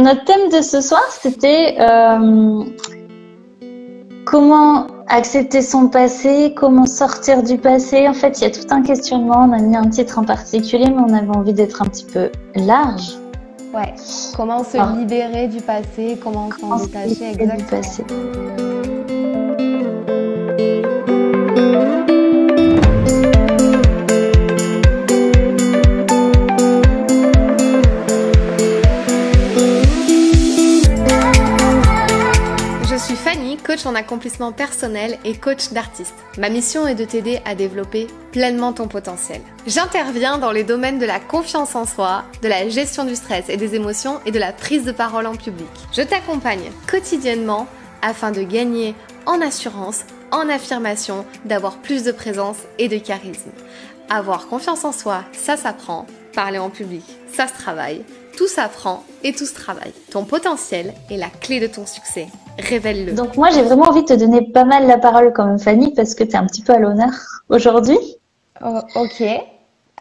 notre thème de ce soir, c'était comment accepter son passé, comment sortir du passé. En fait, il y a tout un questionnement. On a mis un titre en particulier, mais on avait envie d'être un petit peu large. Ouais. Comment se libérer du passé, comment s'en détacher exactement. Du passé. Je suis Fanny, coach en accomplissement personnel et coach d'artiste. Ma mission est de t'aider à développer pleinement ton potentiel. J'interviens dans les domaines de la confiance en soi, de la gestion du stress et des émotions et de la prise de parole en public. Je t'accompagne quotidiennement afin de gagner en assurance, en affirmation, d'avoir plus de présence et de charisme. Avoir confiance en soi, ça s'apprend. Parler en public, ça se travaille. Tout s'apprend et tout se travaille. Ton potentiel est la clé de ton succès. Révèle-le. Donc moi, j'ai vraiment envie de te donner pas mal la parole comme Fanny parce que tu es un petit peu à l'honneur aujourd'hui. Oh, ok.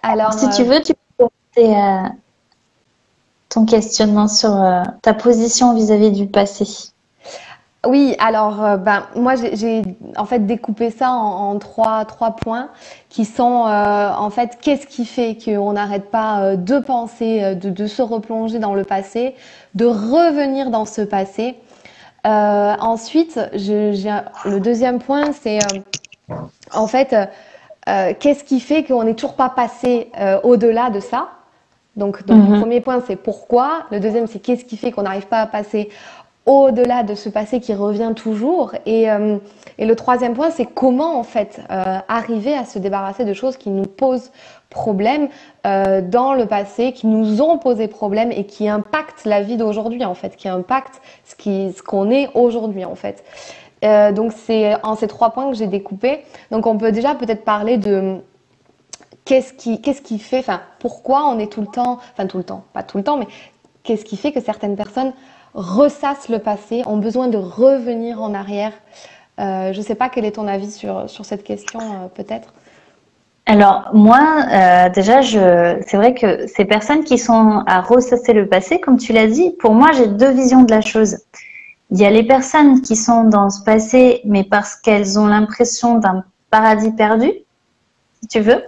Alors, si tu veux, tu peux commencer ton questionnement sur ta position vis-à-vis du passé. Oui, alors moi j'ai en fait découpé ça en trois points qui sont en fait qu'est-ce qui fait qu'on n'arrête pas de penser, de se replonger dans le passé, de revenir dans ce passé. Ensuite, le deuxième point, c'est en fait qu'est-ce qui fait qu'on n'est toujours pas passé au-delà de ça. Donc le premier point, c'est pourquoi. Le deuxième, c'est qu'est-ce qui fait qu'on n'arrive pas à passer au-delà de ce passé qui revient toujours. Et le troisième point, c'est comment en fait arriver à se débarrasser de choses qui nous posent problème dans le passé, qui nous ont posé problème et qui impactent la vie d'aujourd'hui en fait, qui impactent ce qu'on est aujourd'hui en fait. Donc c'est en ces trois points que j'ai découpé. Donc on peut déjà peut-être parler de qu'est-ce qui fait, enfin pourquoi on est tout le temps, pas tout le temps, mais qu'est-ce qui fait que certaines personnes ressassent le passé, ont besoin de revenir en arrière. Je ne sais pas quel est ton avis sur cette question, peut-être. Alors moi, déjà, c'est vrai que ces personnes qui sont à ressasser le passé, comme tu l'as dit, pour moi, j'ai deux visions de la chose. Il y a les personnes qui sont dans ce passé, mais parce qu'elles ont l'impression d'un paradis perdu, si tu veux.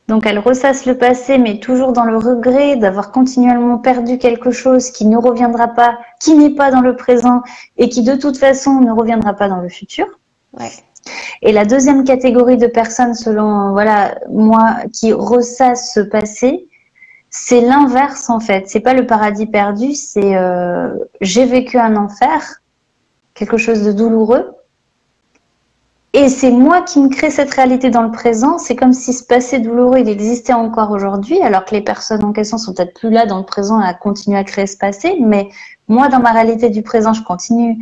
Donc elles ressassent le passé, mais toujours dans le regret d'avoir continuellement perdu quelque chose qui ne reviendra pas, qui n'est pas dans le présent et qui de toute façon ne reviendra pas dans le futur. Ouais. Et la deuxième catégorie de personnes, selon moi, qui ressassent ce passé, c'est l'inverse en fait. C'est pas le paradis perdu, c'est j'ai vécu un enfer, quelque chose de douloureux. Et c'est moi qui me crée cette réalité dans le présent. C'est comme si ce passé douloureux, il existait encore aujourd'hui, alors que les personnes en question sont peut-être plus là dans le présent à continuer à créer ce passé. Mais moi, dans ma réalité du présent, je continue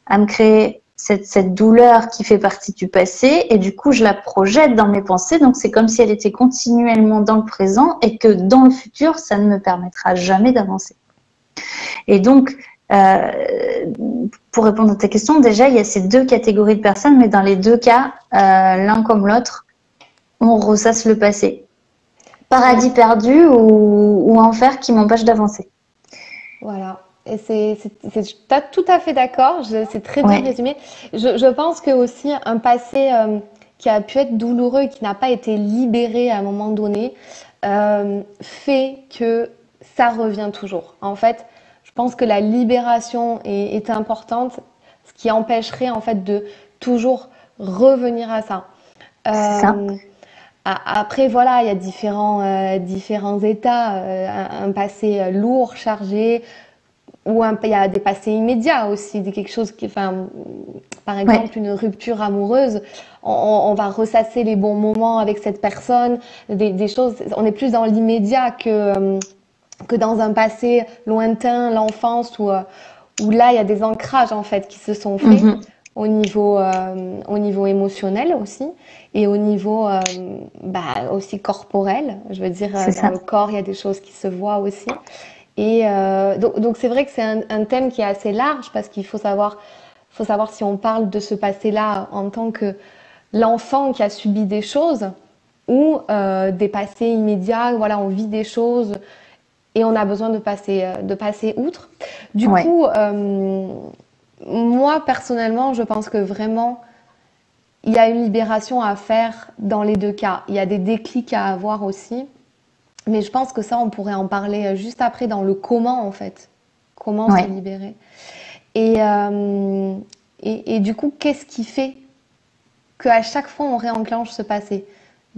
à me créer cette douleur qui fait partie du passé. Et du coup, je la projette dans mes pensées. Donc, c'est comme si elle était continuellement dans le présent et que dans le futur, ça ne me permettra jamais d'avancer. Et donc, pour répondre à ta question, déjà, il y a ces deux catégories de personnes, mais dans les deux cas, l'un comme l'autre, on ressasse le passé. Paradis perdu ou enfer qui m'empêche d'avancer. Voilà. Et t'as tout à fait d'accord, c'est très bien résumé. Je pense que aussi un passé qui a pu être douloureux et qui n'a pas été libéré à un moment donné fait que ça revient toujours. En fait, je pense que la libération est importante, ce qui empêcherait en fait de toujours revenir à ça. C'est ça. Après, voilà, il y a différents états, un passé lourd, chargé, ou il y a des passés immédiats aussi, quelque chose qui, enfin, par exemple, une rupture amoureuse, on va ressasser les bons moments avec cette personne, des choses, on est plus dans l'immédiat que dans un passé lointain, l'enfance, où là, il y a des ancrages, en fait, qui se sont faits au niveau émotionnel aussi, et au niveau aussi corporel. Je veux dire, dans le corps, il y a des choses qui se voient aussi. Et donc c'est vrai que c'est un thème qui est assez large parce qu'il faut savoir si on parle de ce passé-là en tant que l'enfant qui a subi des choses ou des passés immédiats, voilà, on vit des choses et on a besoin de passer outre. Du Ouais. coup, moi personnellement, je pense que vraiment il y a une libération à faire dans les deux cas. Il y a des déclics à avoir aussi, mais je pense que ça, on pourrait en parler juste après dans le comment en fait. Comment se Ouais. libérer. Et du coup, qu'est-ce qui fait qu'à chaque fois on réenclenche ce passé?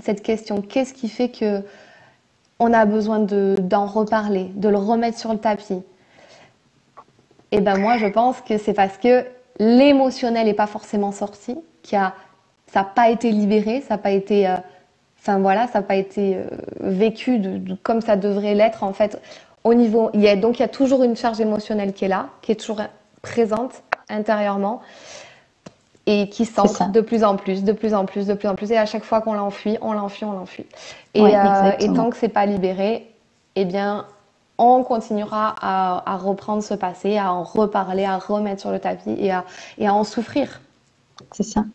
Cette question, qu'est-ce qui fait que on a besoin d'en reparler, de le remettre sur le tapis? Et ben moi, je pense que c'est parce que l'émotionnel n'est pas forcément sorti, ça n'a pas été libéré, ça n'a pas été, enfin voilà, ça n'a pas été vécu comme ça devrait l'être en fait. Au niveau, donc il y a toujours une charge émotionnelle qui est là, qui est toujours présente intérieurement et qui C'est s'ancre ça. de plus en plus, de plus en plus, de plus en plus. Et à chaque fois qu'on l'enfuit, on l'enfuit, on l'enfuit. Ouais, Et tant exactement. que c'est pas libéré, eh bien, on continuera à reprendre ce passé, à en reparler, à remettre sur le tapis et à en souffrir. C'est ça.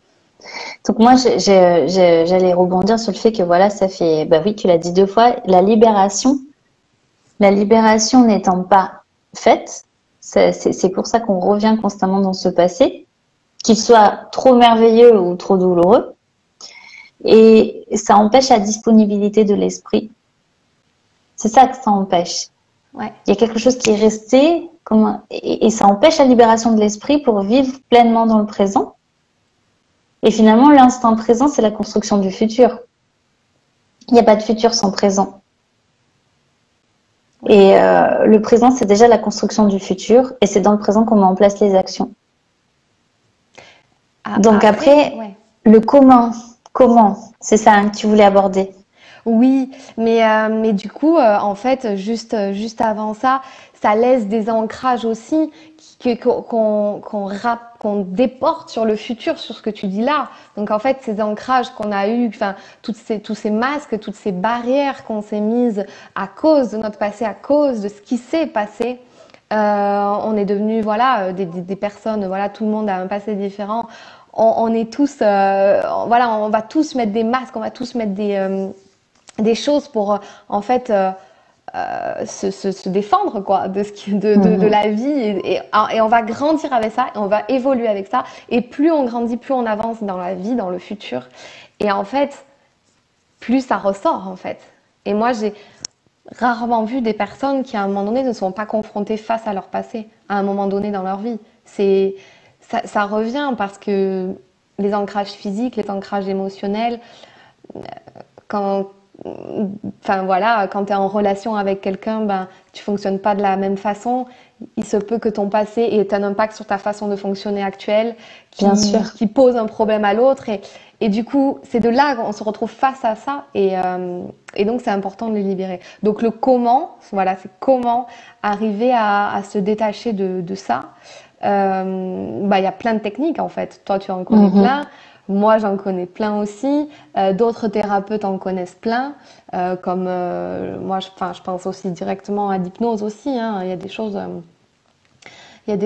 Donc moi, j'allais rebondir sur le fait que voilà, ça fait, bah oui, tu l'as dit 2 fois, la libération n'étant pas faite, c'est pour ça qu'on revient constamment dans ce passé, qu'il soit trop merveilleux ou trop douloureux, et ça empêche la disponibilité de l'esprit. C'est ça que ça empêche. Ouais. Il y a quelque chose qui est resté, et ça empêche la libération de l'esprit pour vivre pleinement dans le présent. Et finalement, l'instant présent, c'est la construction du futur. Il n'y a pas de futur sans présent. Et le présent, c'est déjà la construction du futur. Et c'est dans le présent qu'on met en place les actions. Donc après, ouais. le comment, c'est ça hein, que tu voulais aborder. Oui, mais du coup, en fait, juste avant ça, ça laisse des ancrages aussi qu'on déporte sur le futur, sur ce que tu dis là. Donc en fait, ces ancrages qu'on a eus, enfin, tous ces masques, toutes ces barrières qu'on s'est mises à cause de notre passé, à cause de ce qui s'est passé. On est devenus voilà des personnes, voilà, tout le monde a un passé différent. On est tous, voilà, on va tous mettre des masques, on va tous mettre des choses pour en fait se défendre quoi de la vie et on va grandir avec ça et on va évoluer avec ça et plus on grandit, plus on avance dans la vie, dans le futur et en fait plus ça ressort en fait. Et moi j'ai rarement vu des personnes qui à un moment donné ne sont pas confrontées face à leur passé à un moment donné dans leur vie. Ça revient parce que les ancrages physiques, les ancrages émotionnels, quand enfin voilà, quand tu es en relation avec quelqu'un, ben tu fonctionnes pas de la même façon. Il se peut que ton passé ait un impact sur ta façon de fonctionner actuelle, Bien sûr. qui pose un problème à l'autre. Et du coup, c'est de là qu'on se retrouve face à ça. Et donc, c'est important de les libérer. Donc, le comment, voilà, c'est comment arriver à se détacher de ça. Bah, y a plein de techniques en fait. Toi, tu en connais plein. Moi, j'en connais plein aussi. D'autres thérapeutes en connaissent plein. Comme moi, je pense aussi directement à l'hypnose aussi. Hein. Il y a des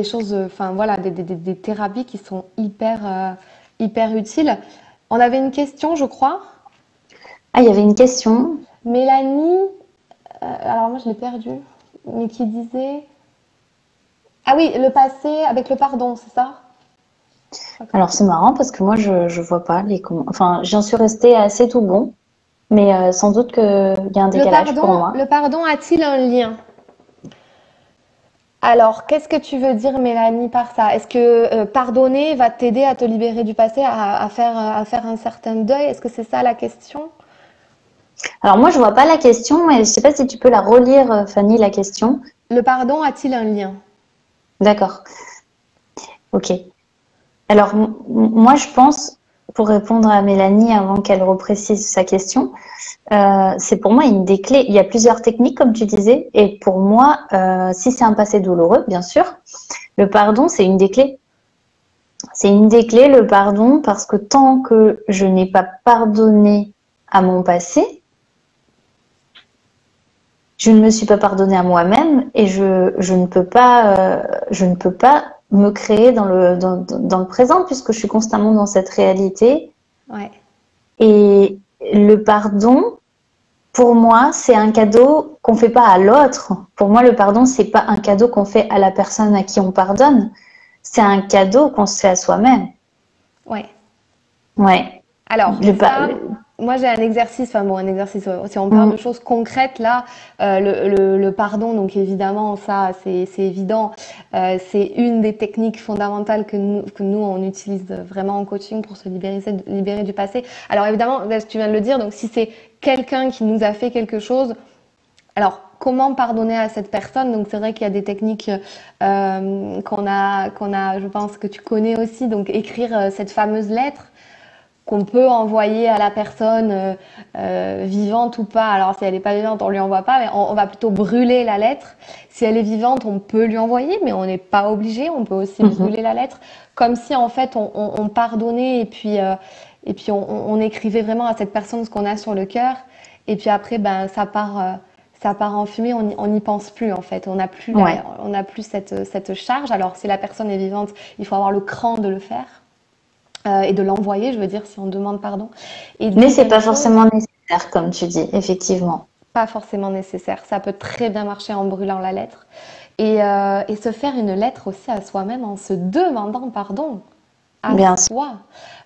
choses, enfin voilà, des thérapies qui sont hyper utiles. On avait une question, je crois. Ah, il y avait une question. Mélanie, alors moi je l'ai perdue, mais qui disait. Ah oui, le passé avec le pardon, c'est ça? Alors c'est marrant parce que moi je vois pas les comment. Enfin, j'en suis restée assez tout bon, mais sans doute qu'il y a un décalage pour moi. Le pardon a-t-il un lien? Alors, qu'est-ce que tu veux dire, Mélanie, par ça? Est-ce que pardonner va t'aider à te libérer du passé, à faire un certain deuil? Est-ce que c'est ça la question? Alors moi je vois pas la question, mais je sais pas si tu peux la relire, Fanny, la question. Le pardon a-t-il un lien? D'accord. Ok. Alors moi je pense, pour répondre à Mélanie avant qu'elle reprécise sa question, c'est pour moi une des clés. Il y a plusieurs techniques, comme tu disais, et pour moi, si c'est un passé douloureux, bien sûr, le pardon, c'est une des clés. C'est une des clés, le pardon, parce que tant que je n'ai pas pardonné à mon passé, je ne me suis pas pardonné à moi-même et je ne peux pas me créer dans le présent puisque je suis constamment dans cette réalité. Ouais. Et le pardon, pour moi, c'est un cadeau qu'on fait pas à l'autre. Pour moi, le pardon, c'est pas un cadeau qu'on fait à la personne à qui on pardonne. C'est un cadeau qu'on se fait à soi-même. Ouais. Ouais. Alors, Le par- ça, moi j'ai un exercice, enfin bon, un exercice, si on parle Mm, de choses concrètes, là, le pardon, donc évidemment, ça, c'est évident, c'est une des techniques fondamentales que nous, on utilise vraiment en coaching pour se libérer du passé. Alors évidemment, là, tu viens de le dire, donc si c'est quelqu'un qui nous a fait quelque chose, alors, comment pardonner à cette personne? Donc, c'est vrai qu'il y a des techniques je pense que tu connais aussi. Donc, écrire cette fameuse lettre qu'on peut envoyer à la personne vivante ou pas. Alors, si elle n'est pas vivante, on lui envoie pas, mais on va plutôt brûler la lettre. Si elle est vivante, on peut lui envoyer, mais on n'est pas obligé. On peut aussi mhm. brûler la lettre, comme si en fait on pardonnait et puis on écrivait vraiment à cette personne ce qu'on a sur le cœur. Et puis après, ben ça part en fumée. On n'y pense plus en fait. Ouais. On n'a plus cette charge. Alors, si la personne est vivante, il faut avoir le cran de le faire et de l'envoyer, je veux dire, si on demande pardon. Et Mais c'est deuxième pas chose, forcément nécessaire, comme tu dis, effectivement. pas forcément nécessaire. Ça peut très bien marcher en brûlant la lettre. Et se faire une lettre aussi à soi-même en se demandant pardon à Bien sûr. soi.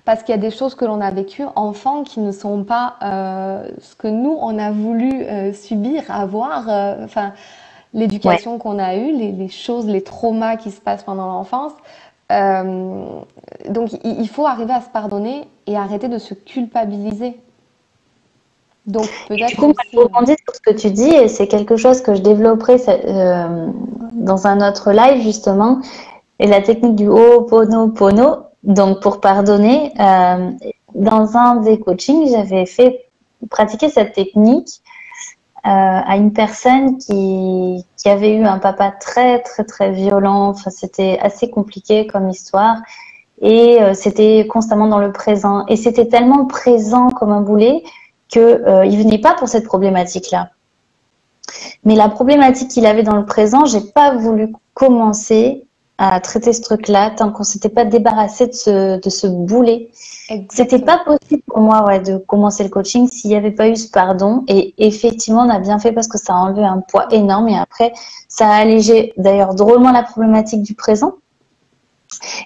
Parce qu'il y a des choses que l'on a vécues enfant qui ne sont pas ce que nous, on a voulu subir, avoir. Enfin, Ouais. l'éducation qu'on a eue, les choses, les traumas qui se passent pendant l'enfance. Euh, donc, il faut arriver à se pardonner et arrêter de se culpabiliser. Donc, Du peut-être coup, moi, je aussi. rebondis sur ce que tu dis et c'est quelque chose que je développerai dans un autre live, justement. Et la technique du Ho'oponopono, donc pour pardonner, dans un des coachings, j'avais fait pratiquer cette technique à une personne qui avait eu un papa très, très, très violent. Enfin, c'était assez compliqué comme histoire. Et c'était constamment dans le présent. Et c'était tellement présent comme un boulet qu'il ne venait pas pour cette problématique-là. Mais la problématique qu'il avait dans le présent, j'ai pas voulu commencer à traiter ce truc-là tant qu'on s'était pas débarrassé de ce boulet. C'était Exactement. pas possible pour moi, ouais, de commencer le coaching s'il n'y avait pas eu ce pardon. Et effectivement, on a bien fait parce que ça a enlevé un poids énorme. Et après, ça a allégé d'ailleurs drôlement la problématique du présent.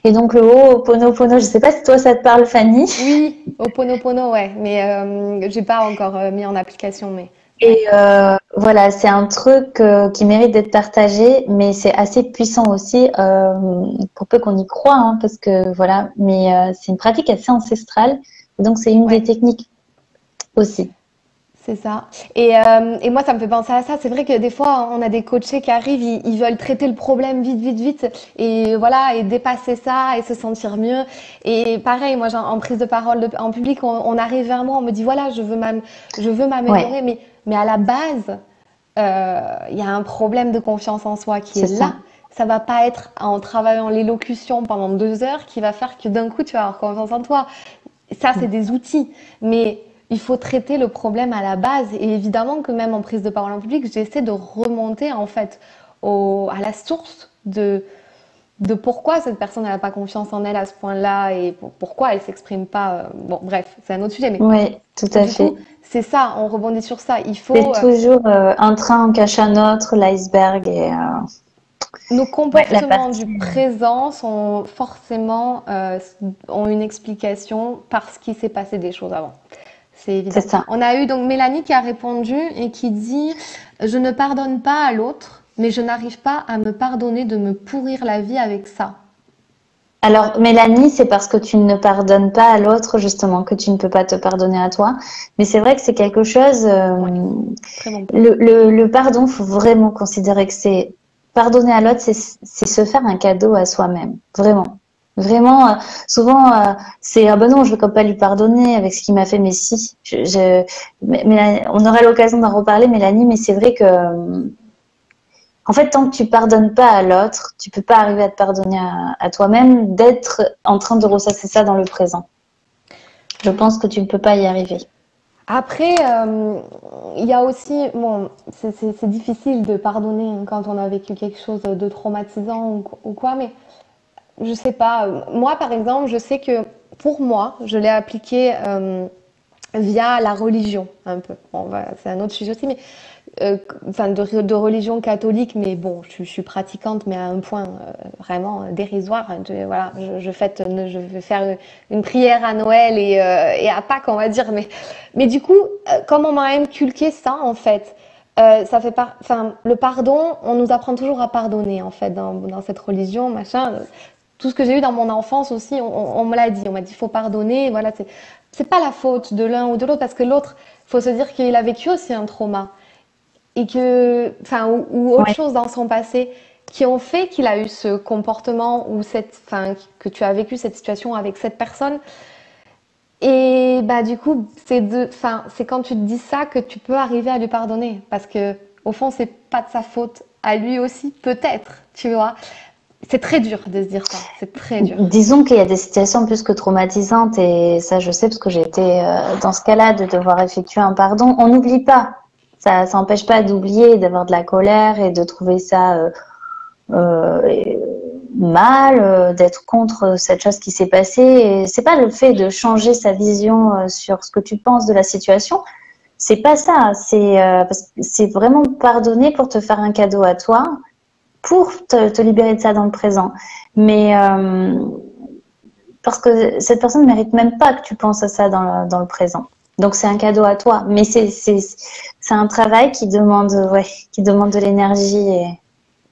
Et donc le Ho'oponopono, je sais pas si toi ça te parle, Fanny. Oui, Ho'oponopono, ouais. Mais j'ai pas encore mis en application, mais ouais. Et voilà, c'est un truc qui mérite d'être partagé, mais c'est assez puissant aussi, pour peu qu'on y croit, hein, parce que voilà, mais c'est une pratique assez ancestrale, et donc c'est une des Ouais. techniques aussi. C'est ça. Et moi, ça me fait penser à ça. C'est vrai que des fois, on a des coachés qui arrivent, ils veulent traiter le problème vite, vite, vite, et voilà, et dépasser ça, et se sentir mieux. Et pareil, moi, en prise de parole en public, on arrive vers moi, on me dit, voilà, je veux Ouais, m'améliorer, mais à la base, il y a un problème de confiance en soi qui c'est est là. ça. Ça va pas être en travaillant l'élocution pendant 2 heures qui va faire que d'un coup, tu vas avoir confiance en toi. Ça, c'est des outils. Mais il faut traiter le problème à la base. Et évidemment que même en prise de parole en public, j'essaie de remonter en fait à la source de pourquoi cette personne n'a pas confiance en elle à ce point-là et pourquoi elle s'exprime pas. Bon, bref, c'est un autre sujet. Mais Oui, tout à du coup, fait. c'est ça, on rebondit sur ça. Il C'est faut toujours un train en cache un autre, l'iceberg et nos ouais, la comportements du partie. présent sont forcément ont une explication parce qu'il s'est passé des choses avant. C'est C'est évident. ça. On a eu donc Mélanie qui a répondu et qui dit je ne pardonne pas à l'autre, mais je n'arrive pas à me pardonner de me pourrir la vie avec ça. Alors, Mélanie, c'est parce que tu ne pardonnes pas à l'autre, justement, que tu ne peux pas te pardonner à toi. Mais c'est vrai que c'est quelque chose, Ouais, très bon point. le pardon, faut vraiment considérer que c'est pardonner à l'autre, c'est se faire un cadeau à soi-même. Vraiment. Vraiment, souvent, c'est ah ben non, je veux quand pas lui pardonner avec ce qu'il m'a fait, mais si. On aura l'occasion d'en reparler, Mélanie, mais c'est vrai que en fait, tant que tu pardonnes pas à l'autre, tu peux pas arriver à te pardonner à toi-même d'être en train de ressasser ça dans le présent. Je pense que tu ne peux pas y arriver. Après, il y a aussi, bon, c'est difficile de pardonner hein, quand on a vécu quelque chose de traumatisant ou quoi, mais je sais pas. Moi, par exemple, je sais que pour moi, je l'ai appliqué via la religion, un peu. C'est un autre sujet aussi, mais enfin de religion catholique, mais bon, je suis pratiquante, mais à un point vraiment dérisoire. Voilà, je vais faire une prière à Noël et à Pâques, on va dire. Mais du coup, comme on m'a inculqué ça, en fait, ça fait enfin, le pardon, on nous apprend toujours à pardonner, en fait, dans cette religion, machin. Tout ce que j'ai eu dans mon enfance aussi, on me l'a dit. On m'a dit, faut pardonner. Voilà, c'est pas la faute de l'un ou de l'autre, parce que l'autre, faut se dire qu'il a vécu aussi un trauma et que, enfin, ou autre Ouais. chose dans son passé qui ont fait qu'il a eu ce comportement ou enfin, que tu as vécu cette situation avec cette personne. Et bah du coup, enfin, c'est quand tu te dis ça que tu peux arriver à lui pardonner, parce que au fond, c'est pas de sa faute à lui aussi, peut-être, tu vois. C'est très dur de se dire ça, c'est très dur. Disons qu'il y a des situations plus que traumatisantes et ça je sais parce que j'ai été dans ce cas-là de devoir effectuer un pardon. On n'oublie pas, ça n'empêche pas d'oublier, d'avoir de la colère et de trouver ça euh, mal, d'être contre cette chose qui s'est passée. Et c'est pas le fait de changer sa vision sur ce que tu penses de la situation. C'est pas ça. Parce que c'est vraiment pardonner pour te faire un cadeau à toi, pour te libérer de ça dans le présent. Mais parce que cette personne ne mérite même pas que tu penses à ça dans le présent. Donc c'est un cadeau à toi. Mais c'est un travail qui demande de l'énergie et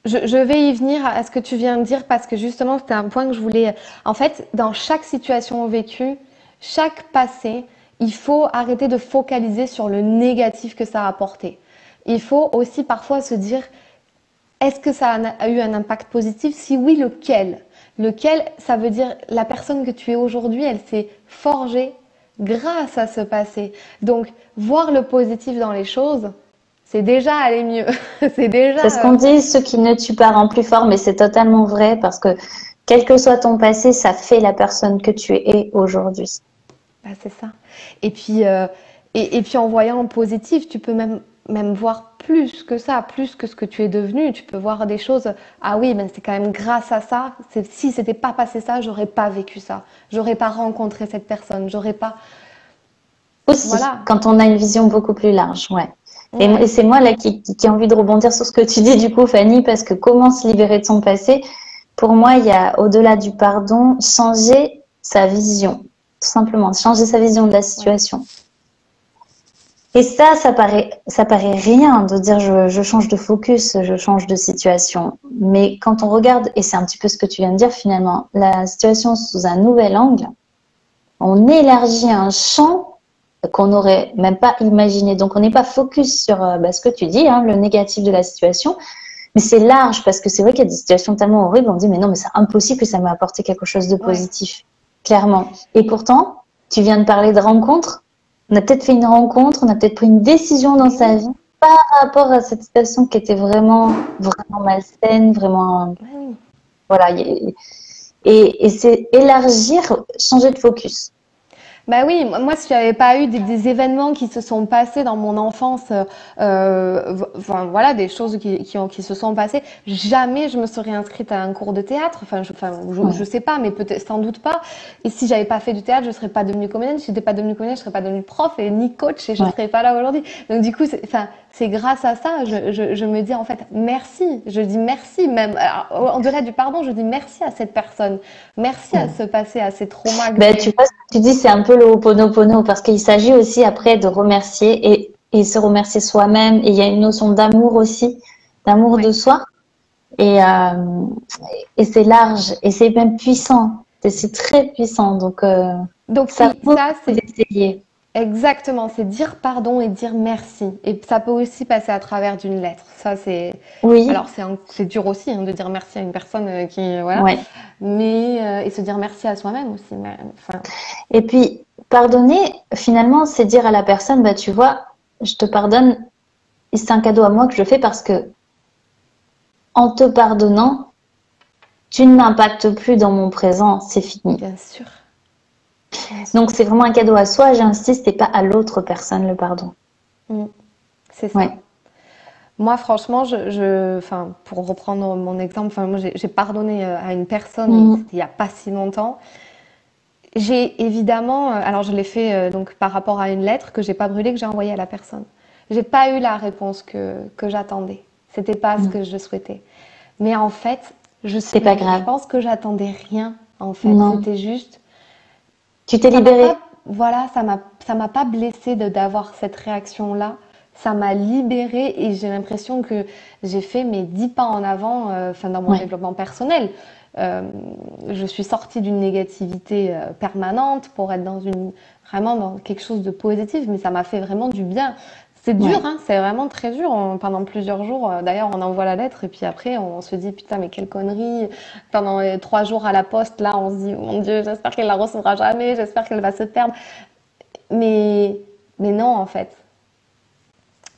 Je vais y venir à ce que tu viens de dire parce que justement, c'était un point que je voulais. En fait, dans chaque situation vécue, chaque passé, il faut arrêter de focaliser sur le négatif que ça a apporté. Il faut aussi parfois se dire, est-ce que ça a eu un impact positif? Si oui, lequel? Lequel, ça veut dire la personne que tu es aujourd'hui, elle s'est forgée grâce à ce passé. Donc, voir le positif dans les choses, c'est déjà aller mieux. C'est c'est ce déjà qu'on dit, ce qui ne tue pas rend plus fort, mais c'est totalement vrai parce que quel que soit ton passé, ça fait la personne que tu es aujourd'hui. bah, c'est ça. Et puis, et puis en voyant en positif, tu peux même voir plus que ça, plus que ce que tu es devenu. Tu peux voir des choses. Ah oui, ben c'est quand même grâce à ça. Si c'était pas passé ça, j'aurais pas vécu ça. J'aurais pas rencontré cette personne. J'aurais pas. Aussi, Voilà. quand on a une vision beaucoup plus large, ouais. Et Ouais. c'est moi là qui ai envie de rebondir sur ce que tu dis du coup, Fanny, parce que comment se libérer de son passé? Pour moi, il y a au-delà du pardon, changer sa vision, tout simplement, changer sa vision de la Ouais. situation. Et ça paraît rien de dire je change de focus, je change de situation. Mais quand on regarde, et c'est un petit peu ce que tu viens de dire finalement, la situation sous un nouvel angle, on élargit un champ qu'on n'aurait même pas imaginé. Donc on n'est pas focus sur ce que tu dis, hein, le négatif de la situation, mais c'est large parce que c'est vrai qu'il y a des situations tellement horribles, on dit mais non, mais c'est impossible que ça m'ait apporté quelque chose de Ouais. positif, clairement. Et pourtant, tu viens de parler de rencontre, on a peut-être fait une rencontre, on a peut-être pris une décision dans Mais sa oui. vie par rapport à cette situation qui était vraiment malsaine, vraiment, Ouais, oui. voilà. Et c'est élargir, changer de focus. Bah oui, moi, si j'avais pas eu des événements qui se sont passés dans mon enfance, enfin voilà, des choses qui se sont passées, jamais je me serais inscrite à un cours de théâtre. Je Ouais. sais pas, mais peut-être, sans doute pas. Et si j'avais pas fait du théâtre, je serais pas devenue comédienne. Si j'étais pas devenue comédienne, je serais pas devenue prof et ni coach et je Ouais. serais pas là aujourd'hui. Donc du coup, c'est grâce à ça, je me dis en fait merci. Je dis merci même. Alors, en-delà du pardon, je dis merci à cette personne. Merci à ce passé, à ces traumas que Ben, j'ai tu eus. vois, ce que tu dis, c'est un peu le Ho'oponopono parce qu'il s'agit aussi après de remercier et se remercier soi-même. Et il y a une notion d'amour aussi, d'amour de Ouais. soi. Et c'est large et c'est même puissant. Et c'est très puissant. Donc, Donc ça oui, vaut ça le coup c'est d'essayer. exactement, c'est dire pardon et dire merci. Et ça peut aussi passer à travers d'une lettre. Ça c'est, alors Oui, c'est dur aussi hein, de dire merci à une personne qui voilà, ouais. mais et se dire merci à soi-même aussi. Enfin, Et puis, pardonner, finalement, c'est dire à la personne, bah, tu vois, je te pardonne. Et c'est un cadeau à moi que je fais parce que en te pardonnant, tu ne m'impactes plus dans mon présent, c'est fini. bien sûr, bien sûr. Donc c'est vraiment un cadeau à soi, j'insiste, et pas à l'autre personne le pardon. Mm, c'est ça. Ouais. Moi, franchement, enfin, pour reprendre mon exemple, enfin, moi, j'ai pardonné à une personne et Mhm. c'était il y a pas si longtemps. J'ai évidemment, alors je l'ai fait donc par rapport à une lettre que j'ai pas brûlée, que j'ai envoyée à la personne. J'ai pas eu la réponse que j'attendais. C'était pas ce Mm. que je souhaitais. Mais en fait, C'est pas je grave. pense que j'attendais rien. En fait, Non. c'était juste, Tu t'es ça m'a libérée. pas, voilà, ça m'a pas blessée d'avoir cette réaction-là. Ça m'a libérée et j'ai l'impression que j'ai fait mes 10 pas en avant, enfin dans mon Ouais. développement personnel. Euh, je suis sortie d'une négativité permanente pour être vraiment dans quelque chose de positif, mais ça m'a fait vraiment du bien. C'est dur, Ouais. hein, c'est vraiment très dur pendant plusieurs jours. D'ailleurs, on envoie la lettre et puis après, on se dit putain, mais quelle connerie. Pendant 3 jours à la poste, là, on se dit mon Dieu, j'espère qu'elle la recevra jamais, j'espère qu'elle va se perdre. Mais, mais non, en fait,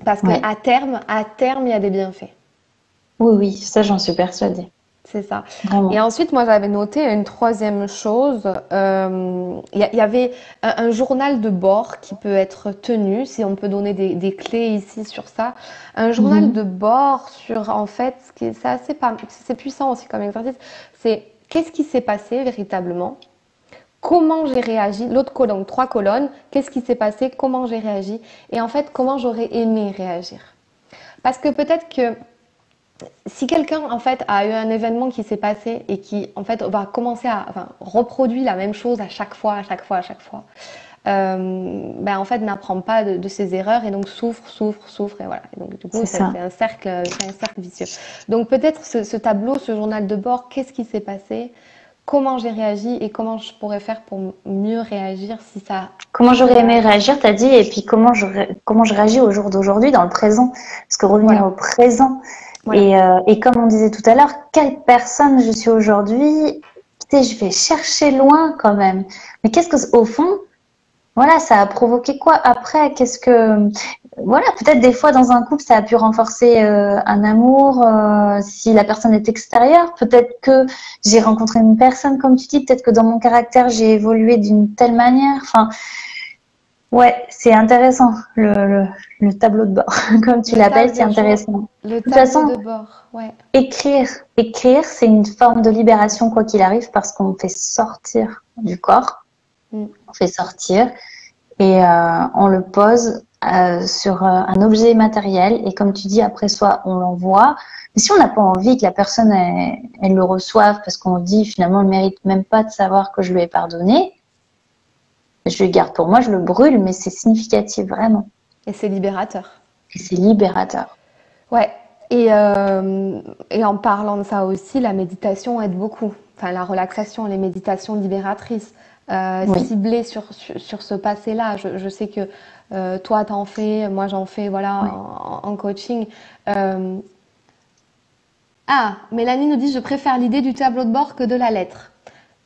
parce que Ouais. à terme, il y a des bienfaits. Oui, oui, ça, j'en suis persuadée. C'est ça. Et Vraiment. ensuite, moi, j'avais noté une troisième chose. Il y avait un journal de bord qui peut être tenu, si on peut donner des clés ici sur ça. Un journal Mhm. de bord sur, en fait, c'est assez pas, c'est puissant aussi comme exercice. C'est qu'est-ce qui s'est passé véritablement? Comment j'ai réagi? L'autre colonne, 3 colonnes. Qu'est-ce qui s'est passé? Comment j'ai réagi? Et en fait, comment j'aurais aimé réagir? Parce que peut-être que si quelqu'un en fait a eu un événement qui s'est passé et qui en fait va commencer à enfin, reproduire la même chose à chaque fois, ben en fait n'apprend pas de ses erreurs et donc souffre et voilà. Et donc du coup C'est ça. c'est un cercle vicieux. Donc peut-être ce tableau, ce journal de bord, qu'est-ce qui s'est passé, comment j'ai réagi et comment je pourrais faire pour mieux réagir si ça Comment j'aurais là, aimé réagir, t'as dit, et puis comment je réagis au jour d'aujourd'hui dans le présent. Parce que revenir voilà, au présent, voilà. et comme on disait tout à l'heure, quelle personne je suis aujourd'hui, tu sais, je vais chercher loin quand même. Mais qu'est-ce que, au fond, voilà, ça a provoqué quoi après? Voilà, peut-être des fois dans un couple, ça a pu renforcer un amour si la personne est extérieure. Peut-être que j'ai rencontré une personne, comme tu dis, peut-être que dans mon caractère, j'ai évolué d'une telle manière. Enfin, ouais, c'est intéressant, le tableau de bord, comme tu Le l'appelles, c'est tableau, intéressant. De le toute tableau façon, de bord, ouais. écrire, c'est une forme de libération, quoi qu'il arrive, parce qu'on fait sortir du corps, Mm. on fait sortir, et on le pose sur un objet matériel, et comme tu dis, après soi, on l'envoie. Mais si on n'a pas envie que la personne, elle le reçoive, parce qu'on dit finalement, elle mérite même pas de savoir que je lui ai pardonné, je le garde pour moi, je le brûle, mais c'est significatif, vraiment. Et c'est libérateur. Et c'est libérateur. Ouais. Et en parlant de ça aussi, la méditation aide beaucoup. Enfin, la relaxation, les méditations libératrices, Oui, ciblées sur ce passé-là. Je sais que toi, t'en fais, moi, j'en fais, voilà, ouais. en coaching. Euh, Mélanie nous dit, je préfère l'idée du tableau de bord que de la lettre.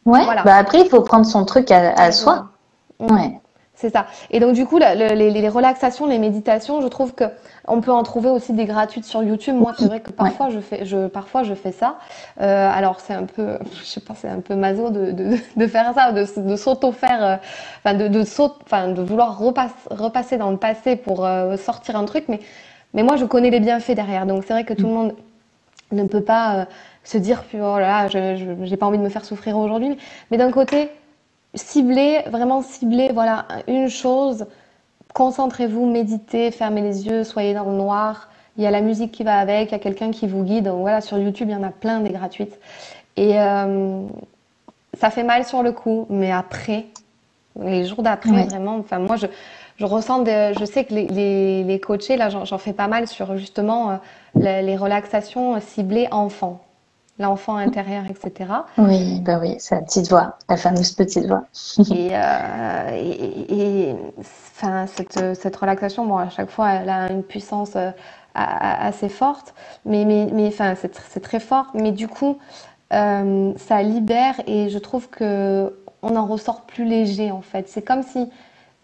Ouais, Voilà. bah après, il faut prendre son truc à Exactement. soi. Mm. Ouais, C'est ça. Et donc du coup, les relaxations, les méditations, je trouve que on peut en trouver aussi des gratuites sur YouTube. Moi, c'est vrai que ouais, parfois je fais ça. Alors c'est un peu, je sais pas, c'est un peu maso de faire ça, de s'auto-faire, enfin enfin de vouloir repasser dans le passé pour sortir un truc. Mais moi, je connais les bienfaits derrière. Donc c'est vrai que tout le monde ne peut pas se dire, oh là là, j'ai pas envie de me faire souffrir aujourd'hui. Mais d'un côté cibler, vraiment cibler, voilà, une chose. Concentrez-vous, méditez, fermez les yeux, soyez dans le noir. Il y a la musique qui va avec, il y a quelqu'un qui vous guide. Donc voilà, sur YouTube, il y en a plein des gratuites. Et ça fait mal sur le coup, mais après, les jours d'après, ouais, vraiment, enfin moi, je ressens, je sais que les coachés, là, j'en fais pas mal sur justement les relaxations ciblées enfants, l'enfant intérieur, etc. oui, bah oui, c'est la petite voix, la fameuse petite voix. Enfin, cette relaxation, bon, à chaque fois, elle a une puissance assez forte, mais enfin, c'est très fort. Mais du coup, ça libère et je trouve que on en ressort plus léger en fait. C'est comme si,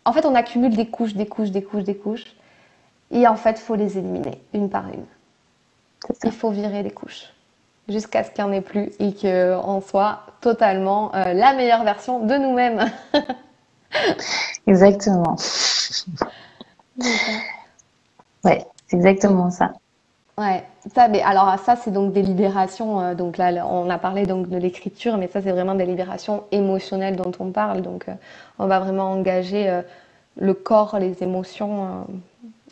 en fait, on accumule des couches, des couches, et en fait, faut les éliminer une par une. C'est Il ça. faut virer les couches jusqu'à ce qu'il n'y en ait plus et qu'on soit totalement la meilleure version de nous-mêmes. Exactement. C'est ça. Ouais, c'est Donc, exactement ça. Ouais, ça, mais alors ça, c'est donc des libérations. Donc là, on a parlé donc de l'écriture, mais ça, c'est vraiment des libérations émotionnelles dont on parle. Donc, on va vraiment engager le corps, les émotions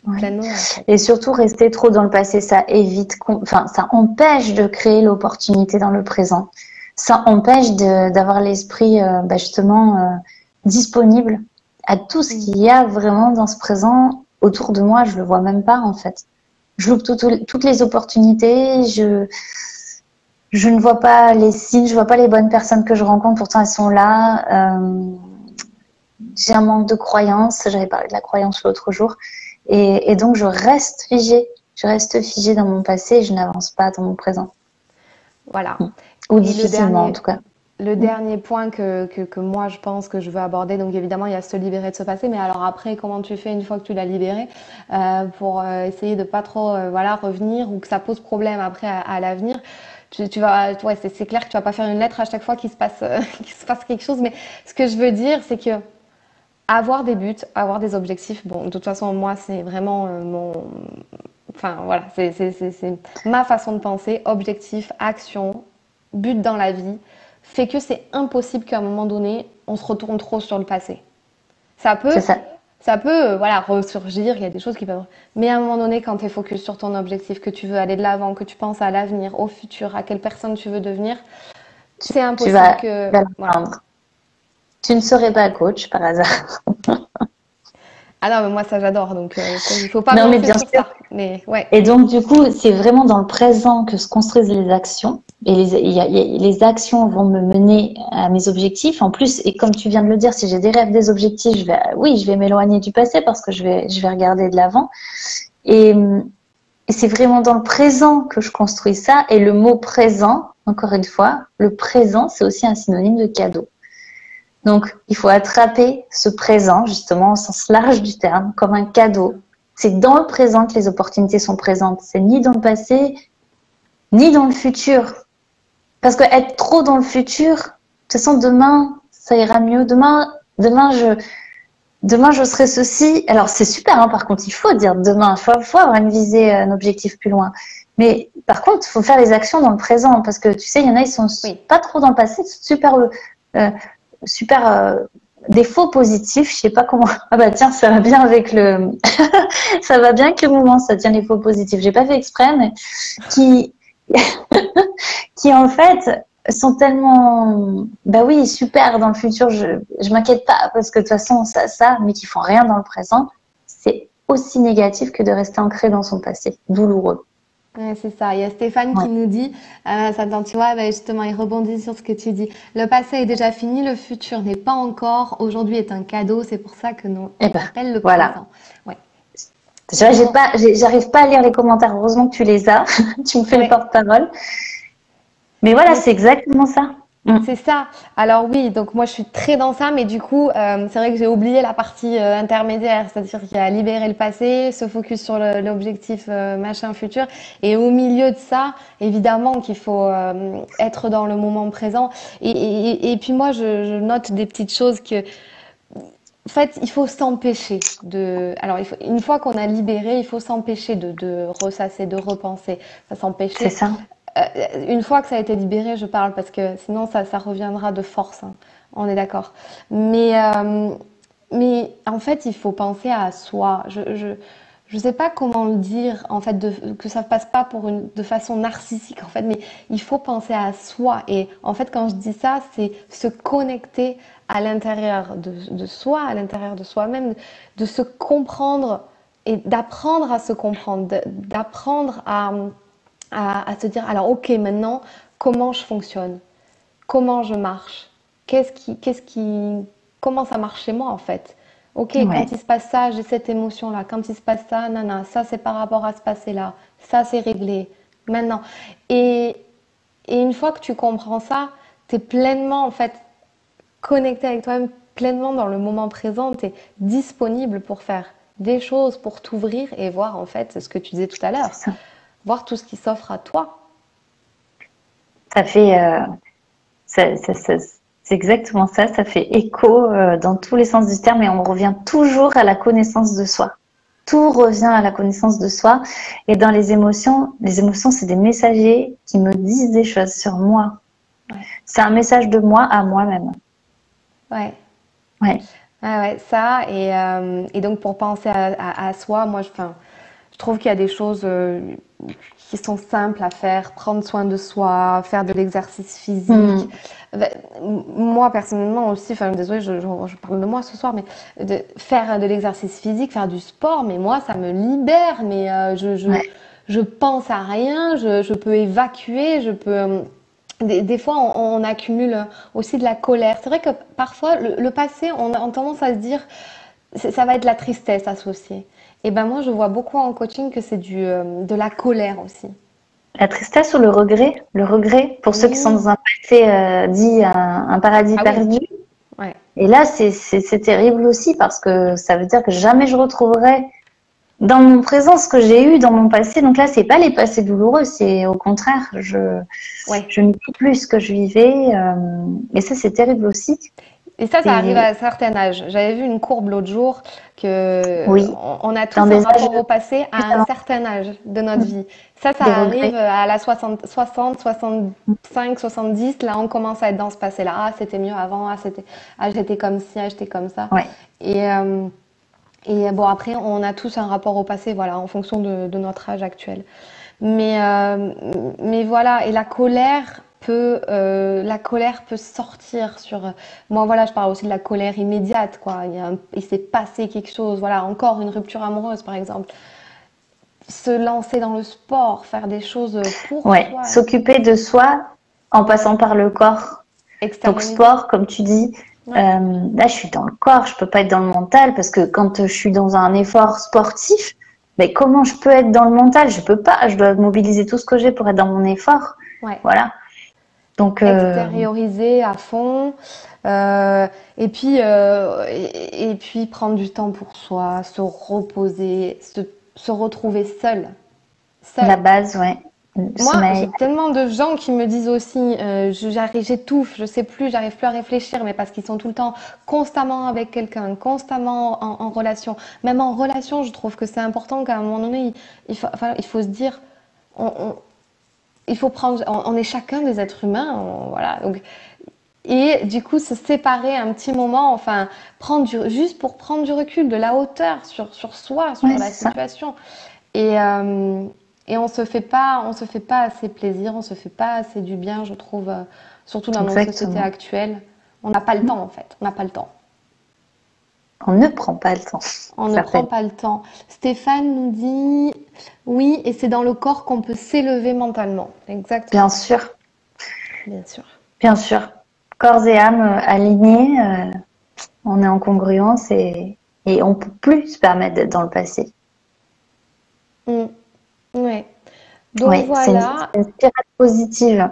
Ouais. pleinement, en fait. Et surtout, rester trop dans le passé, ça évite, enfin, ça empêche de créer l'opportunité dans le présent. Ça empêche d'avoir l'esprit, justement, disponible à tout ce Mm. qu'il y a vraiment dans ce présent autour de moi. Je le vois même pas, en fait. Je loupe toutes les opportunités. Je ne vois pas les signes, je vois pas les bonnes personnes que je rencontre. Pourtant, elles sont là. J'ai un manque de croyance. J'avais parlé de la croyance l'autre jour. Et donc, je reste figée. Je reste figée dans mon passé et je n'avance pas dans mon présent. Voilà. Ou Et difficilement, en tout cas. le dernier point que moi je pense que je veux aborder, donc évidemment il y a se libérer de ce passé, mais alors après comment tu fais une fois que tu l'as libéré pour essayer de pas trop voilà revenir ou que ça pose problème après à l'avenir. Tu vas, ouais, c'est clair que tu vas pas faire une lettre à chaque fois qu'il se passe qu'il se passe quelque chose, mais ce que je veux dire c'est que avoir des buts, avoir des objectifs, bon de toute façon moi c'est vraiment enfin voilà, c'est ma façon de penser, objectif, action, but dans la vie, fait que c'est impossible qu'à un moment donné, on se retourne trop sur le passé. Ça peut, C'est ça. ça peut voilà, ressurgir, il y a des choses qui peuvent... Mais à un moment donné, quand tu es focus sur ton objectif, que tu veux aller de l'avant, que tu penses à l'avenir, au futur, à quelle personne tu veux devenir, c'est Tu impossible vas, que... tu vas Voilà. l'apprendre. Tu ne serais pas coach par hasard. Ah non, mais moi ça j'adore, donc il faut pas me Non, mais lancer bien sur sûr. ça. Mais ouais, Et donc, du coup, c'est vraiment dans le présent que se construisent les actions. Et les actions vont me mener à mes objectifs. En plus, et comme tu viens de le dire, si j'ai des rêves, des objectifs, oui, je vais m'éloigner du passé parce que je vais regarder de l'avant. Et, et c'est vraiment dans le présent que je construis ça. Et le mot présent, encore une fois, le présent, c'est aussi un synonyme de cadeau. Donc, il faut attraper ce présent, justement, au sens large du terme, comme un cadeau. C'est dans le présent que les opportunités sont présentes. C'est ni dans le passé, ni dans le futur. Parce que être trop dans le futur, de toute façon, demain, ça ira mieux. Demain, je serai ceci. Alors, c'est super, hein, par contre, il faut dire demain. Faut avoir une visée, un objectif plus loin. Mais par contre, il faut faire les actions dans le présent. Parce que, tu sais, il y en a, ils sont oui. pas trop dans le passé, super, des faux positifs. Je sais pas comment. Ah bah tiens, ça va bien avec le, ça va bien avec le moment, ça tient les faux positifs. J'ai pas fait exprès, mais qui, qui en fait sont tellement, bah oui, super dans le futur. Je m'inquiète pas parce que de toute façon mais qui font rien dans le présent, c'est aussi négatif que de rester ancré dans son passé, douloureux. Ouais, c'est ça. Il y a Stéphane Ouais, qui nous dit, tu vois, bah, justement, il rebondit sur ce que tu dis. Le passé est déjà fini, le futur n'est pas encore. Aujourd'hui est un cadeau, c'est pour ça que nous, et on ben s'appelle le voilà. présent. Ouais. Tu vois, j'arrive pas à lire les commentaires. Heureusement que tu les as. Tu me fais le Ouais. porte-parole. Mais voilà, Mais c'est exactement ça. Mm. c'est ça. Alors oui, donc moi je suis très dans ça, mais du coup, c'est vrai que j'ai oublié la partie intermédiaire, c'est-à-dire qu'il y a libérer le passé, se focus sur l'objectif machin futur, et au milieu de ça, évidemment qu'il faut être dans le moment présent. Et puis moi, je note des petites choses que, en fait, il faut s'empêcher de. Alors, une fois qu'on a libéré, il faut s'empêcher de ressasser, de repenser. Ça C'est s'empêcher. ça. Une fois que ça a été libéré, je parle parce que sinon ça reviendra de force, hein. On est d'accord. Mais en fait, il faut penser à soi. Je sais pas comment le dire en fait que ça passe pas de façon narcissique en fait, mais il faut penser à soi. Et en fait, quand je dis ça, c'est se connecter à l'intérieur de soi, à l'intérieur de soi-même, de se comprendre et d'apprendre à se comprendre, d'apprendre à se dire, alors ok, maintenant, comment je fonctionne, comment je marche, comment ça marche chez moi en fait. Ok, Ouais. quand il se passe ça, j'ai cette émotion-là. Quand il se passe ça, nana, ça c'est par rapport à ce passé-là. Ça c'est réglé. Maintenant. Et, et une fois que tu comprends ça, tu es pleinement en fait connecté avec toi-même, pleinement dans le moment présent, tu es disponible pour faire des choses, pour t'ouvrir et voir en fait ce que tu disais tout à C'est l'heure, ça. voir tout ce qui s'offre à toi. Ça fait, c'est exactement ça. Ça fait écho dans tous les sens du terme et on revient toujours à la connaissance de soi. tout revient à la connaissance de soi. Et dans les émotions, c'est des messagers qui me disent des choses sur moi. Ouais. C'est un message de moi à moi-même. Ouais. Ouais. Ah ouais, ça, et donc pour penser à soi, moi, je trouve qu'il y a des choses qui sont simples à faire, prendre soin de soi, faire de l'exercice physique. Ben, moi, personnellement aussi, enfin, désolée, je parle de moi ce soir, mais de faire de l'exercice physique, faire du sport, mais moi, ça me libère, mais Ouais. je pense à rien, je peux évacuer, je peux... des fois, on accumule aussi de la colère. C'est vrai que parfois, le passé, on a tendance à se dire, ça va être la tristesse associée. Et ben moi, je vois beaucoup en coaching que c'est de la colère aussi. La tristesse ou le regret? Le regret, pour ceux qui sont Oui. dans un passé dit un paradis Ah oui. perdu. Ouais. Et là, c'est terrible aussi parce que ça veut dire que jamais je retrouverai dans mon présent ce que j'ai eu dans mon passé. Donc là, c'est pas les passés douloureux, c'est au contraire, Ouais. je ne vis plus ce que je vivais. Et ça, c'est terrible aussi. Et ça arrive Et à un certain âge. J'avais vu une courbe l'autre jour que oui, on a dans tous un des âges rapport au passé à plus un certain âge de notre vie. Ça des arrive regrets. à la 65, 70. Là, on commence à être dans ce passé-là. Ah, c'était mieux avant. Ah, j'étais comme ci, ah, j'étais comme ça. Ouais, Et, euh, et bon, après, on a tous un rapport au passé, voilà, en fonction de notre âge actuel. Mais, euh, mais voilà, et la colère peut sortir sur. Moi, voilà, je parle aussi de la colère immédiate, quoi. Il s'est passé quelque chose, voilà, encore une rupture amoureuse, par exemple. Se lancer dans le sport, faire des choses pour ouais. soi, S'occuper de soi en passant par le corps. Donc extérioriser. sport, comme tu dis, Ouais, là je suis dans le corps, je peux pas être dans le mental parce que quand je suis dans un effort sportif, mais comment je peux être dans le mental? Je peux pas, je dois mobiliser tout ce que j'ai pour être dans mon effort. ouais. Voilà. Donc Extérioriser à fond. euh, et puis prendre du temps pour soi, se reposer, se retrouver seul. la Seul. base, ouais, le Moi, j'ai sommeil. tellement de gens qui me disent aussi, j'étouffe, je sais plus, j'arrive plus à réfléchir, mais parce qu'ils sont tout le temps constamment avec quelqu'un, constamment en relation. Même en relation, je trouve que c'est important qu'à un moment donné, il faut se dire, on, on- il faut prendre, on est chacun des êtres humains, voilà. Donc, et du coup, se séparer un petit moment, enfin, juste pour prendre du recul, de la hauteur sur soi, sur Ouais, la c'est ça. situation. Et, euh, et on se fait pas assez plaisir, on se fait pas assez du bien, je trouve, surtout dans nos sociétés Exactement. actuelles. On n'a pas le temps, en fait. On n'a pas le temps. On ne prend pas le temps. On ne Ça prend fait pas le temps. Stéphane nous dit, oui, et c'est dans le corps qu'on peut s'élever mentalement. bien Exactement, sûr, bien sûr. bien sûr. Corps et âme alignés, on est en congruence et on peut plus se permettre d'être dans le passé. Mm. Ouais. Donc Oui, voilà. c'est une spirale positive.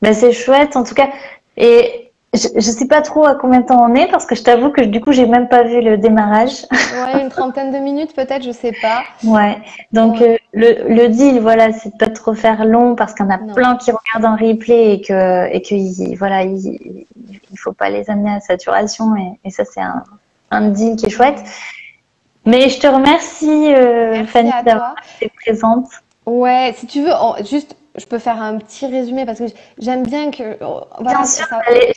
Ben, c'est chouette en tout cas. Et je sais pas trop à combien de temps on est parce que je t'avoue que du coup j'ai même pas vu le démarrage. Ouais, une trentaine de minutes peut-être, je sais pas. Ouais. Donc Ouais. le deal voilà, c'est de pas trop faire long parce qu'il y en a Non. plein qui regardent en replay et que voilà, il faut pas les amener à saturation et ça c'est un deal qui est chouette. Ouais. Mais je te remercie Merci Fanny à d'avoir toi. été présente. Ouais, si tu veux, juste, je peux faire un petit résumé parce que j'aime bien que, Bien voilà, sûr,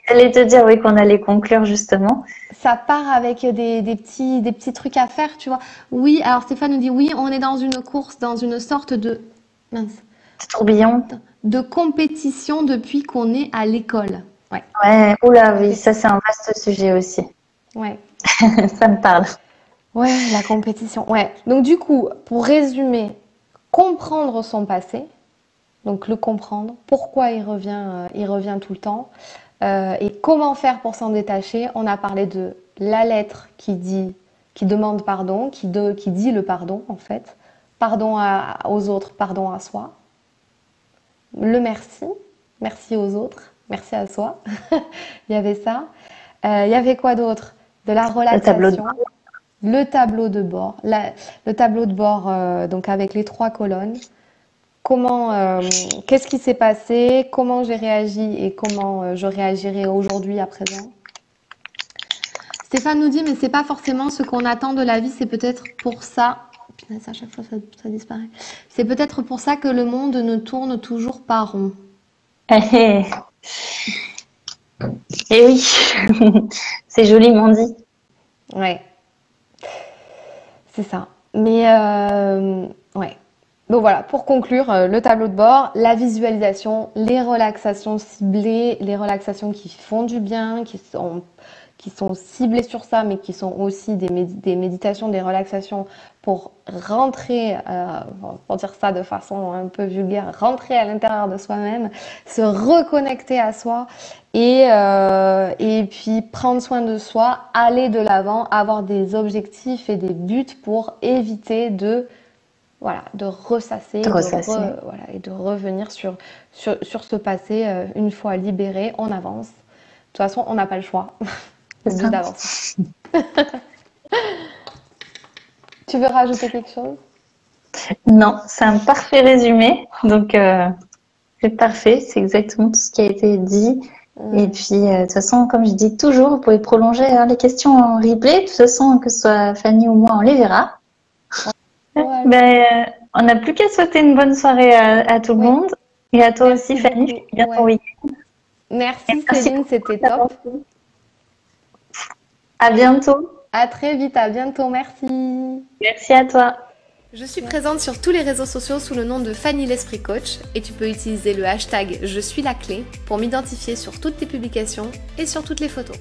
j'allais te dire oui qu'on allait conclure justement. ça part avec des petits trucs à faire, tu vois. Oui, alors Stéphane nous dit oui, on est dans une course, dans une sorte mince, Tourbillon. de compétition depuis qu'on est à l'école. Ouais, Ouais, oula, oui, ça c'est compétition. un vaste sujet aussi. Ouais. Ça me parle. Ouais, la compétition. Ouais. Donc du coup, pour résumer, comprendre son passé, donc le comprendre, pourquoi il revient tout le temps, et comment faire pour s'en détacher. On a parlé de la lettre qui demande pardon, qui dit le pardon en fait, pardon aux autres, pardon à soi, le merci, merci aux autres, merci à soi. Il y avait ça. Il y avait quoi d'autre? De la Le tableau de relaxation, le tableau de bord, le tableau de bord donc avec les trois colonnes. Qu'est-ce qui s'est passé, comment j'ai réagi et comment je réagirai aujourd'hui à présent. Stéphane nous dit, mais c'est pas forcément ce qu'on attend de la vie, c'est peut-être pour ça Punaise, à chaque fois ça disparaît. C'est peut-être pour ça que le monde ne tourne toujours pas rond. Eh oui, c'est joliment dit. Ouais, c'est ça. Mais ouais. Donc voilà, pour conclure, le tableau de bord, la visualisation, les relaxations ciblées, les relaxations qui font du bien, qui sont ciblées sur ça, mais qui sont aussi des méditations, des relaxations pour rentrer, pour dire ça de façon un peu vulgaire, rentrer à l'intérieur de soi-même, se reconnecter à soi et puis prendre soin de soi, aller de l'avant, avoir des objectifs et des buts pour éviter de voilà, de ressasser, voilà, et de revenir sur ce passé une fois libéré, on avance. De toute façon, on n'a pas le choix. C'est obligé d'avancer. Tu veux rajouter quelque chose? Non, c'est un parfait résumé. Donc, c'est parfait. C'est exactement tout ce qui a été dit. Et puis, de toute façon, comme je dis toujours, vous pouvez prolonger les questions en replay. De toute façon, que ce soit Fanny ou moi, on les verra. Voilà. On n'a plus qu'à souhaiter une bonne soirée à tout le monde. Et à toi aussi, Fanny. Bien ton week-end. Merci Céline, c'était top. À bientôt. À très vite, à bientôt, merci. Merci à toi. Je suis présente sur tous les réseaux sociaux sous le nom de Fanny l'Esprit Coach et tu peux utiliser le hashtag Je suis la clé pour m'identifier sur toutes tes publications et sur toutes les photos.